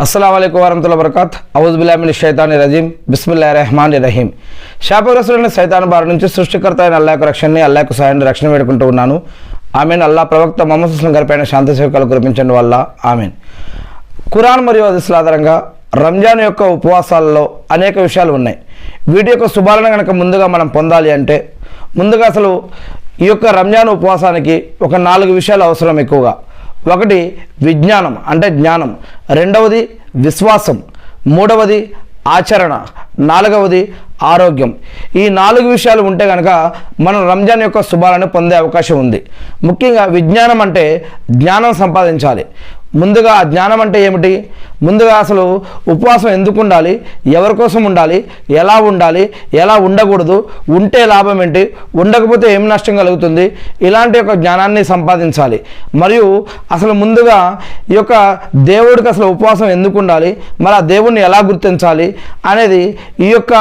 अस्सलाम वालेकुम वरहमतुल्लाहि वबरकातुहू औज़ुबिल्लाहि मिनश शैतानिर रजीम बिस्मिल्लाहिर रहमानिर रहीम శాపగ్రస్తులైన సైతాను బారి నుంచి సృష్టికర్త అయిన అల్లాహ్ రక్షణని అల్లాహ్ సహాయాన్ని రక్షణ వేడుకుంటూ ఉన్నాను. ఆమీన్. అల్లాహ్ ప్రవక్త ముహమ్మద్ సల్లల్లాహు అలైహి వసల్లం గారిపైన శాంతి కురిపించండి వల్ల ఆమీన్. ఖురాన్ మరియు హదీసుల ఆధారంగా రంజాన్ యొక్క ఉపవాసాలలో అనేక విషయాలు ఉన్నాయి. వీటి యొక్క శుభాలను కనుక ముందుగా మనం పొందాలి అంటే ముందుగా అసలు ఈ యొక్క రంజాన్ ఉపవాసానికి ఒక 4 విషయాలు అవసరం ఎక్కువగా. ఒకటి విజ్ఞానం అంటే జ్ఞానం, రెండవది విశ్వాసం, మూడవది ఆచరణ, నాలుగవది ఆరోగ్యం. ఈ 4 విషయాలు ఉంటే కనుక మనం రంజాన్ యొక్క శుభాలను పొందే అవకాశం ఉంది. ముఖ్యంగా విజ్ఞానం అంటే జ్ఞానం సంపాదించాలి. ముందుగా ఆ జ్ఞానం అంటే ఏమిటి, ముందుగా అసలు ఉపవాసం ఎందుకు ఉండాలి, ఎవరి కోసం ఉండాలి, ఎలా ఉండకూడదు, ఉంటే లాభం ఏంటి, ఉండకపోతే ఏం నష్టం కలుగుతుంది, ఇలాంటి యొక్క జ్ఞానాన్ని సంపాదించాలి. మరియు అసలు ముందుగా ఈ యొక్క దేవుడికి అసలు ఉపవాసం ఎందుకు ఉండాలి, మరి ఆ దేవుడిని ఎలా గుర్తించాలి అనేది ఈ యొక్క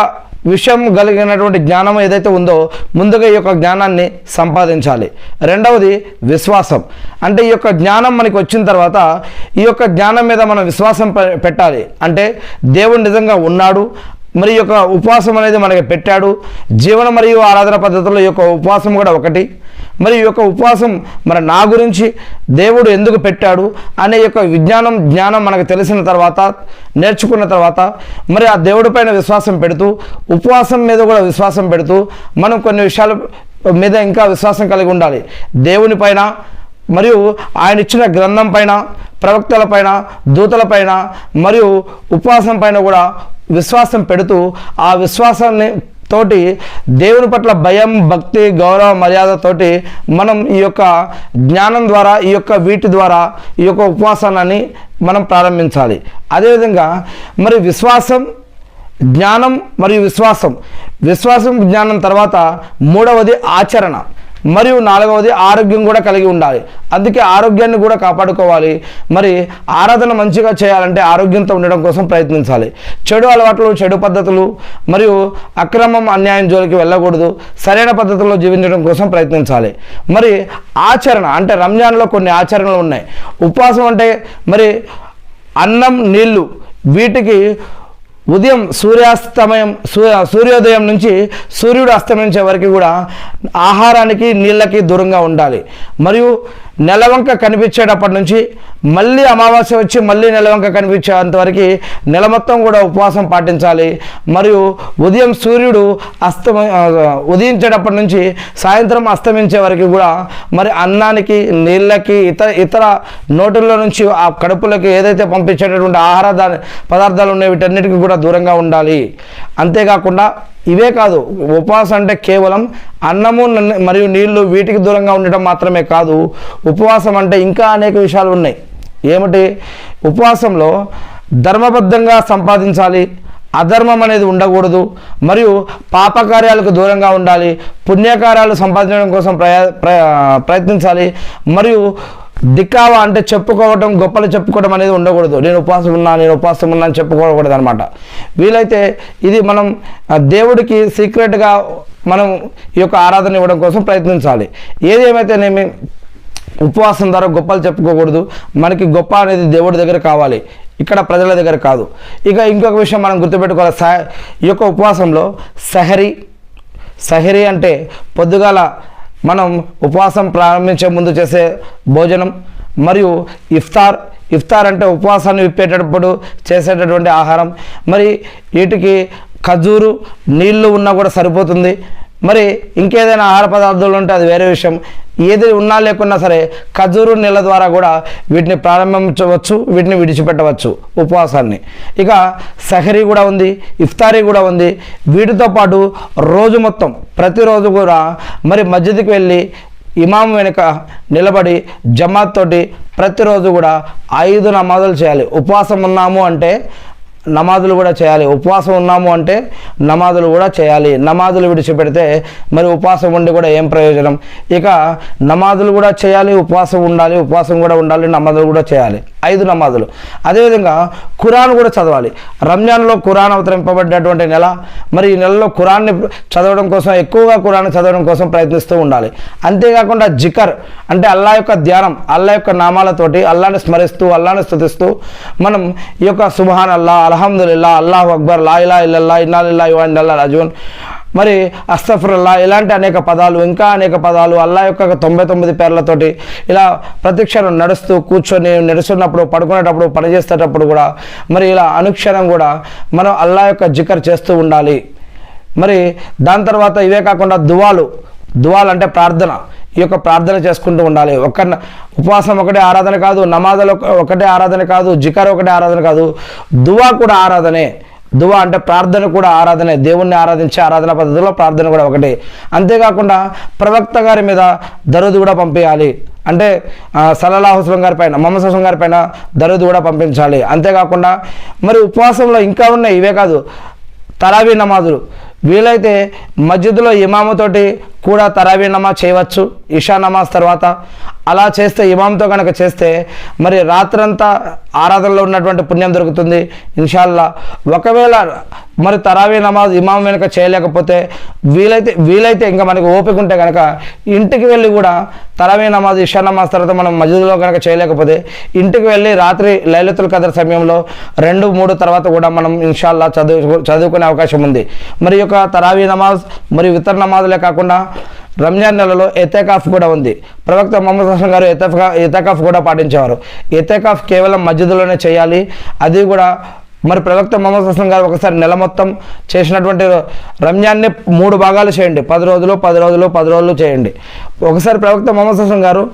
విషయం కలిగినటువంటి జ్ఞానం ఏదైతే ఉందో ముందుగా ఈ యొక్క జ్ఞానాన్ని సంపాదించాలి. రెండవది విశ్వాసం అంటే ఈ యొక్క జ్ఞానం మనకి వచ్చిన తర్వాత ఈ యొక్క జ్ఞానం మీద మనం విశ్వాసం పెట్టాలి. అంటే దేవుడు నిజంగా ఉన్నాడు, మరి ఈ యొక్క ఉపవాసం అనేది మనకి పెట్టాడు. జీవన మరియు ఆరాధన పద్ధతుల్లో ఈ యొక్క ఉపవాసం కూడా ఒకటి. మరి ఈ యొక్క ఉపవాసం మరి నా గురించి దేవుడు ఎందుకు పెట్టాడు అనే యొక్క జ్ఞానం మనకు తెలిసిన తర్వాత, నేర్చుకున్న తర్వాత మరి ఆ దేవుడి పైన విశ్వాసం పెడుతూ, ఉపవాసం మీద కూడా విశ్వాసం పెడుతూ మనం కొన్ని విషయాల మీద ఇంకా విశ్వాసం కలిగి ఉండాలి. దేవుని పైన మరియు ఆయన ఇచ్చిన గ్రంథం పైన, ప్రవక్తల పైన, దూతల పైన మరియు ఉపవాసం పైన కూడా విశ్వాసం పెడుతూ ఆ విశ్వాసాన్ని తోటి దేవుని పట్ల భయం, భక్తి, గౌరవ, మర్యాదతోటి మనం ఈ యొక్క జ్ఞానం ద్వారా వీటి ద్వారా ఈ యొక్క ఉపవాసాన్ని మనం ప్రారంభించాలి. అదేవిధంగా మరి విశ్వాసం, జ్ఞానం మరియు విశ్వాసం జ్ఞానం తర్వాత మూడవది ఆచరణ మరియు నాలుగవది ఆరోగ్యం కూడా కలిగి ఉండాలి. అందుకే ఆరోగ్యాన్ని కూడా కాపాడుకోవాలి. మరి ఆరాధన మంచిగా చేయాలంటే ఆరోగ్యంతో ఉండడం కోసం ప్రయత్నించాలి. చెడు అలవాట్లు, చెడు పద్ధతులు మరియు అక్రమం, అన్యాయం జోలికి వెళ్ళకూడదు. సరైన పద్ధతుల్లో జీవించడం కోసం ప్రయత్నించాలి. మరి ఆచరణ అంటే రంజాన్లో కొన్ని ఆచరణలు ఉన్నాయి. ఉపవాసం అంటే మరి అన్నం, నీళ్లు, వీటికి ఉదయం సూర్యోదయం నుంచి సూర్యుడు అస్తమించే వరకు కూడా ఆహారానికి, నీళ్ళకి దూరంగా ఉండాలి. మరియు నెలవంక కనిపించేటప్పటి నుంచి మళ్ళీ అమావాస్య వచ్చి మళ్ళీ నెలవంక కనిపించేంత వరకు నెల మొత్తం కూడా ఉపవాసం పాటించాలి. మరియు ఉదయం సూర్యుడు ఉదయించేటప్పటి నుంచి సాయంత్రం అస్తమించే వరకు కూడా మరి అన్నానికి, నీళ్ళకి, ఇతర నోటుల్లో నుంచి ఆ కడుపులకి ఏదైతే పంపించేటటువంటి ఆహార పదార్థాలు ఉన్నాయి వీటన్నిటికీ కూడా దూరంగా ఉండాలి. అంతేకాకుండా ఇవే కాదు, ఉపవాసం అంటే కేవలం అన్నము మరియు నీళ్లు వీటికి దూరంగా ఉండటం మాత్రమే కాదు. ఉపవాసం అంటే ఇంకా అనేక విషయాలు ఉన్నాయి. ఏమిటి? ఉపవాసంలో ధర్మబద్ధంగా సంపాదించాలి, అధర్మం అనేది ఉండకూడదు, మరియు పాపకార్యాలకు దూరంగా ఉండాలి, పుణ్యకార్యాలు సంపాదించడం కోసం ప్రయత్నించాలి. మరియు దిక్కావా అంటే చెప్పుకోవటం, గొప్పలు చెప్పుకోవడం అనేది ఉండకూడదు. నేను ఉపవాసం ఉన్నా అని చెప్పుకోకూడదు అనమాట. వీలైతే ఇది మనం దేవుడికి సీక్రెట్గా మనం ఈ యొక్క ఆరాధన ఇవ్వడం కోసం ప్రయత్నించాలి. ఏది ఏమైతేనేమి ఉపవాసం ద్వారా గొప్పలు చెప్పుకోకూడదు. మనకి గొప్ప అనేది దేవుడి దగ్గర కావాలి, ఇక్కడ ప్రజల దగ్గర కాదు. ఇక ఇంకొక విషయం మనం గుర్తుపెట్టుకోవాలి. ఈ యొక్క ఉపవాసంలో సహరీ అంటే పొద్దుగాల మనం ఉపవాసం ప్రారంభించే ముందు చేసే భోజనం, మరియు ఇఫ్తార్ అంటే ఉపవాసాన్ని విప్పేటప్పుడు చేసేటటువంటి ఆహారం. మరి వీటికి ఖజూరు, నీళ్లు ఉన్నా కూడా సరిపోతుంది. మరి ఇంకేదైనా ఆహార పదార్థాలు ఉంటే అది వేరే విషయం. ఏది ఉన్నా లేకున్నా సరే ఖజూరు, నీళ్ళ ద్వారా కూడా వీటిని ప్రారంభించవచ్చు, వీటిని విడిచిపెట్టవచ్చు ఉపవాసాన్ని. ఇక సహరీ కూడా ఉంది, ఇఫ్తారీ కూడా ఉంది. వీటితో పాటు రోజు మొత్తం ప్రతిరోజు కూడా మరి మస్జిద్కి వెళ్ళి ఇమాం వెనుక నిలబడి జమాత్ తోటి ప్రతిరోజు కూడా 5 నమాజులు చేయాలి. ఉపవాసం ఉన్నాము అంటే నమాజులు కూడా చేయాలి, ఉపవాసం ఉన్నాము అంటే నమాజులు కూడా చేయాలి. నమాజులు విడిచిపెడితే మరి ఉపవాసం ఉండి కూడా ఏం ప్రయోజనం? ఇక నమాజులు కూడా చేయాలి, ఉపవాసం కూడా ఉండాలి, నమాజులు కూడా చేయాలి. 5 నమాజులు. అదేవిధంగా ఖురాన్ కూడా చదవాలి. రంజాన్లో ఖురాన్ అవతరింపబడ్డటువంటి నెల. మరి ఈ నెలలో ఖురాన్ని చదవడం కోసం, ఎక్కువగా ఖురాన్ చదవడం కోసం ప్రయత్నిస్తూ ఉండాలి. అంతేకాకుండా జికర్ అంటే అల్లా యొక్క ధ్యానం, అల్లా యొక్క నామాలతోటి అల్లాని స్మరిస్తూ, అల్లాని స్తుతిస్తూ మనం ఈ యొక్క సుబ్హాన్ అల్లా, అల్హమ్దులిల్లా, అల్లాహు అక్బర్, లా ఇలాహా ఇల్లల్లాహ్, ఇన్నా లిల్లాహి వ ఇన్నా ఇలైహి రాజిఊన్, మరి అస్తగ్ఫిరుల్లాహ్, ఇలాంటి అనేక పదాలు, ఇంకా అనేక పదాలు అల్లా యొక్క 99 పేర్లతోటి ఇలా ప్రతిక్షణం నడుస్తూ, కూర్చొని, నడుస్తున్నప్పుడు, పడుకునేటప్పుడు, పనిచేసేటప్పుడు కూడా మరి ఇలా అనుక్షణం కూడా మనం అల్లా యొక్క జికర్ చేస్తూ ఉండాలి. మరి దాని తర్వాత ఇవే కాకుండా దువాలు అంటే ప్రార్థన, ఈ యొక్క ప్రార్థన చేసుకుంటూ ఉండాలి. ఉపవాసం ఒకటే ఆరాధన కాదు, నమాజులు ఒకటే ఆరాధన కాదు, జికర్ ఒకటే ఆరాధన కాదు, దువా కూడా ఆరాధనే. దువా అంటే ప్రార్థన కూడా ఆరాధనే. దేవుణ్ణి ఆరాధించే ఆరాధన పద్ధతిలో ప్రార్థన కూడా ఒకటి. అంతేకాకుండా ప్రవక్త గారి మీద దరూద్ కూడా పంపించాలి. అంటే సల్లల్లాహు అలైహి వసల్లం గారి పైన, ముహమ్మద్ సల్లల్లాహు అలైహి వసల్లం గారి పైన దరూద్ కూడా పంపించాలి. అంతేకాకుండా మరి ఉపవాసంలో ఇంకా ఉన్నాయి, ఇవే కాదు, తరావీ నమాజులు. వీలైతే మస్జిద్లో ఇమాముతోటి కూడా తరావీ నమాజ్ చేయవచ్చు ఇషా నమాజ్ తర్వాత. అలా చేస్తే, ఇమాంతో కనుక చేస్తే మరి రాత్రంతా ఆరాధనలో ఉన్నటువంటి పుణ్యం దొరుకుతుంది ఇన్షాల్లా. ఒకవేళ మరి తరావీ నమాజ్ ఇమాం వెనుక చేయలేకపోతే వీలైతే ఇంకా మనకు ఓపిక ఉంటే కనుక ఇంటికి వెళ్ళి కూడా తరావీ నమాజ్, ఇషా నమాజ్ తర్వాత మనం మస్జిద్లో కనుక చేయలేకపోతే ఇంటికి వెళ్ళి రాత్రి లైలతుల్ ఖదర్ సమయంలో 2-3 తర్వాత కూడా మనం ఇన్షాల్లా చదువుకునే అవకాశం ఉంది. మరి యొక్క తరావీ నమాజ్ మరియు వితర్ నమాజులే కాకుండా రంజాన్ నెలలో ఎతేకాఫ్ కూడా ఉంది. ప్రవక్త ముహమ్మద్ సల్లల్లాహు అలైహి వసల్లం గారు ఎతేకాఫ్ కూడా పాటించేవారు. ఎతేకాఫ్ కేవలం మస్జిద్లోనే చేయాలి. అది కూడా మరి ప్రవక్త ముహమ్మద్ సల్లల్లాహు అలైహి వసల్లం గారు ఒకసారి నెల మొత్తం చేసినటువంటి రంజాన్ని 3 భాగాలు చేయండి. 10 రోజులు 10 రోజులు 10 రోజులు చేయండి. ఒకసారి ప్రవక్త ముహమ్మద్ సల్లల్లాహు అలైహి వసల్లం గారు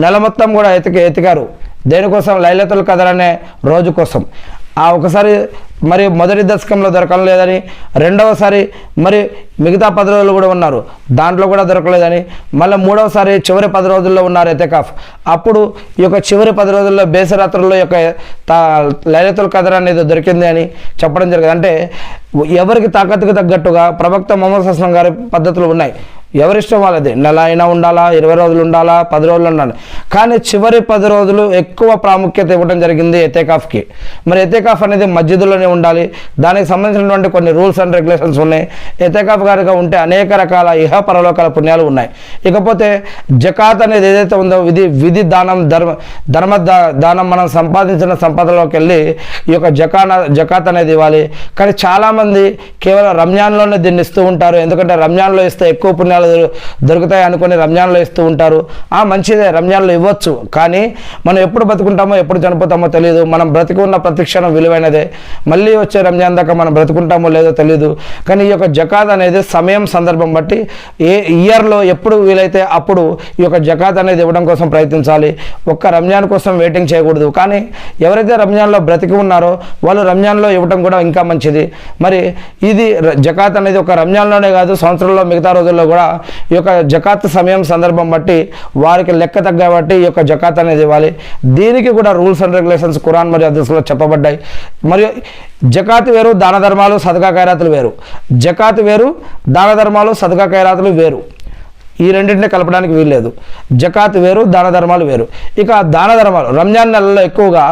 నెల మొత్తం కూడా ఎతికారు. దేనికోసం? లైలతుల్ ఖదర్ అనే రోజు కోసం. ఒకసారి మరి మొదటి దశకంలో దొరకడం లేదని, రెండవసారి మరి మిగతా 10 రోజులు కూడా ఉన్నారు, దాంట్లో కూడా దొరకలేదని, మళ్ళీ 3వసారి చివరి 10 రోజుల్లో ఉన్నారు ఎతేకాఫ్. అప్పుడు ఈ యొక్క చివరి 10 రోజుల్లో బేసరాత్రుల్లో యొక్క లైలతుల్ ఖదర్ అనేది దొరికింది అని చెప్పడం జరిగింది. అంటే ఎవరికి తాకత్తుకు తగ్గట్టుగా ప్రవక్త ముహమ్మద్ సల్లల్లాహు అలైహి వసల్లం గారి పద్ధతులు ఉన్నాయి. ఎవరిష్టం వాళ్ళది. నెల అయినా ఉండాలా, 20 రోజులు ఉండాలా, 10 రోజులు ఉండాలి. కానీ చివరి 10 రోజులు ఎక్కువ ప్రాముఖ్యత ఇవ్వడం జరిగింది ఎతేకాఫ్కి. మరి ఎతేకాఫ్ అనేది మస్జిద్లోనే ఉండాలి. దానికి సంబంధించినటువంటి కొన్ని రూల్స్ అండ్ రెగ్యులేషన్స్ ఉన్నాయి. ఎతేకాఫ్ గారిగా ఉంటే అనేక రకాల ఇహ పరలోకాల పుణ్యాలు ఉన్నాయి. ఇకపోతే జకాత్ అనేది ఏదైతే ఉందో విధి దానం, ధర్మ దానం, మనం సంపాదించిన సంపదలోకి వెళ్ళి ఈ యొక్క జకాత్ అనేది ఇవ్వాలి. కానీ చాలామంది కేవలం రంజాన్లోనే దీన్ని ఇస్తూ ఉంటారు. ఎందుకంటే రంజాన్లో ఇస్తే ఎక్కువ పుణ్యాలు దొరుకుతాయి అనుకుని రంజాన్లో ఇస్తూ ఉంటారు. మంచిదే, రంజాన్లో ఇవ్వచ్చు. కానీ మనం ఎప్పుడు బతుకుంటామో ఎప్పుడు చనిపోతామో తెలియదు. మనం బ్రతికున్న ప్రతి క్షణం విలువైనదే. మళ్ళీ వచ్చే రంజాన్ దాకా మనం బ్రతుకుంటామో లేదో తెలియదు. కానీ ఈ యొక్క జకాత్ అనేది సమయం సందర్భం బట్టి ఏ ఇయర్లో ఎప్పుడు వీలైతే అప్పుడు ఈ యొక్క జకాత్ అనేది ఇవ్వడం కోసం ప్రయత్నించాలి. ఒక్క రంజాన్ కోసం వెయిటింగ్ చేయకూడదు. కానీ ఎవరైతే రంజాన్లో బ్రతికి ఉన్నారో వాళ్ళు రంజాన్లో ఇవ్వడం కూడా ఇంకా మంచిది. మరి ఇది జకాత్ అనేది ఒక రంజాన్లోనే కాదు, సంవత్సరంలో మిగతా రోజుల్లో కూడా ఈ యొక్క జకాత్ సమయం సందర్భం బట్టి వారికి లెక్క తగ్గబట్టి ఈ యొక్క జకాత్ అనేది ఇవ్వాలి. దీనికి కూడా రూల్స్ అండ్ రెగ్యులేషన్స్ ఖురాన్ మరియు హదీస్లో చెప్పబడ్డాయి. మరియు జకాత్ వేరు, దాన ధర్మాలు, సదకా ఖైరాతులు వేరు. జకాత్ వేరు, దాన ధర్మాలు, సదకా ఖైరాతులు వేరు. ఈ రెండింటిని కలపడానికి వీల్లేదు. జకాత్ వేరు, దాన ధర్మాలు వేరు. ఇక దాన ధర్మాలు రంజాన్ నెలలో ఎక్కువగా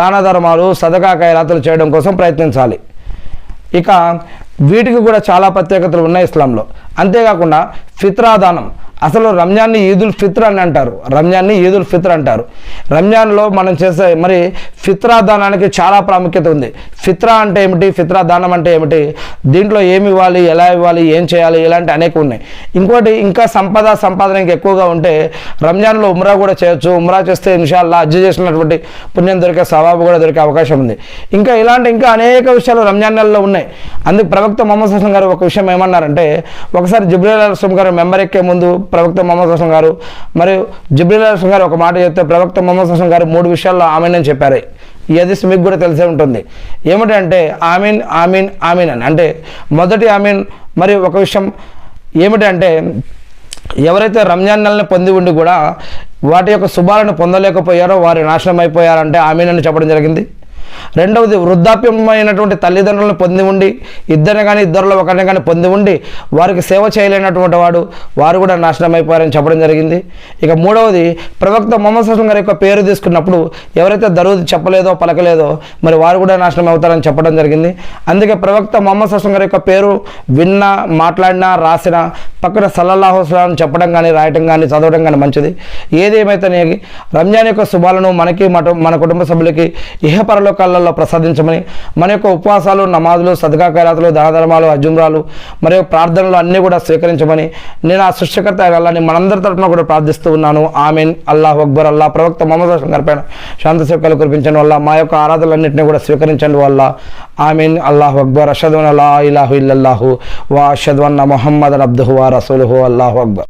దాన ధర్మాలు, సదకా ఖైరాతులు చేయడం కోసం ప్రయత్నించాలి. ఇక వీటికి కూడా చాలా ప్రత్యేకతలు ఉన్నాయి ఇస్లాంలో. అంతేకాకుండా ఫిత్రా దానం, అసలు రంజాన్ని ఈదుల్ ఫిత్ర్ అని అంటారు. రంజాన్ని ఈదుల్ ఫిత్ర్ అంటారు. రంజాన్లో మనం చేసే మరి ఫిత్రా దానానికి చాలా ప్రాముఖ్యత ఉంది. ఫిత్రా అంటే ఏమిటి, ఫిత్రా దానం అంటే ఏమిటి, దీంట్లో ఏమి ఇవ్వాలి, ఎలా ఇవ్వాలి, ఏం చేయాలి, ఇలాంటి అనేక ఉన్నాయి. ఇంకోటి ఇంకా సంపాదన ఇంకా ఎక్కువగా ఉంటే రంజాన్లో ఉమ్రా కూడా చేయొచ్చు. ఉమ్రా చేస్తే ఇన్షాల్లా హజ్ చేసినటువంటి పుణ్యం దొరికే సవాబు కూడా దొరికే అవకాశం ఉంది. ఇంకా అనేక విషయాలు రంజాన్ నెలలో ఉన్నాయి. అందుకు ప్రవక్త ముహమ్మద్ సల్లల్లాహు అలైహి వసల్లం గారు ఒక విషయం ఏమన్నారంటే, ఒకసారి జిబ్రీల్ అలైహిస్సలాం గారు మెంబర్ ఎక్కే ముందు ప్రవక్త ముహమ్మద్ సల్లల్లాహు అలైహి వసల్లం గారు మరియు జిబ్రీల్ అలైహిస్సలాం గారు ఒక మాట చెప్తే ప్రవక్త ముహమ్మద్ సల్లల్లాహు అలైహి వసల్లం గారు 3 విషయాల్లో ఆమీన్ అని చెప్పారు. ఈ హదీస్ మీకు కూడా తెలిసే ఉంటుంది. ఏమిటంటే ఆమీన్ ఆమీన్ ఆమీన్ అని. అంటే మొదటి ఆమీన్. మరి ఒక విషయం ఏమిటంటే ఎవరైతే రంజాన్ నెలని పొంది ఉండి కూడా వాటి యొక్క శుభాలను పొందలేకపోయారో వారు నాశనం అయిపోయారంటే ఆమీన్ అని చెప్పడం జరిగింది. రెండవది వృద్ధాప్యమైనటువంటి తల్లిదండ్రులను పొంది ఉండి ఇద్దరిని కానీ ఇద్దరిలో ఒకరిని కానీ పొంది ఉండి వారికి సేవ చేయలేనటువంటి వారు కూడా నాశనం అయిపోయారని చెప్పడం జరిగింది. ఇక మూడవది ప్రవక్త మొహమ్మద్ సల్లం గారి యొక్క పేరు తీసుకున్నప్పుడు ఎవరైతే దరూద్ చెప్పలేదో పలకలేదో మరి వారు కూడా నాశనం అవుతారని చెప్పడం జరిగింది. అందుకే ప్రవక్త మొహమ్మద్ సల్లం గారి యొక్క పేరు విన్నా మాట్లాడినా రాసినా పక్కన సల్లల్లాహు అలైహి వసల్లం చెప్పడం కానీ రాయటం కానీ చదవడం కానీ మంచిది. ఏదేమైతే రంజాన్ యొక్క శుభాలను మనకి మన కుటుంబ సభ్యులకి ఇహపరలోకాలలో ప్రసాదించమని, మన యొక్క ఉపవాసాలు, నమాజులు, సదకా ఖైరాతులు, దానధర్మాలు, అజుమ్రాలు మరియు ప్రార్థనలు అన్నీ కూడా స్వీకరించమని నేను ఆ సృష్టికర్త అల్లాహ్ని మనందరి తరఫున కూడా ప్రార్థిస్తూ ఉన్నాను. ఆమీన్. అల్లాహు అక్బర్. అల్లాహ్ ప్రవక్త మొహమ్మద్ సల్లం గారి పైన శాంతి సేవకాలు కురిపించండి వల్ల మా యొక్క ఆరాధనలన్నింటినీ కూడా స్వీకరించండి వల్ల. ఆమీన్. అల్లాహు అక్బర్. అషహదు అన్ లా ఇలాహా ఇల్లల్లాహు వ అషహదు అన్న ముహమ్మదన్ అబ్దుహు వ రసూలుహు. అల్లాహు అక్బర్.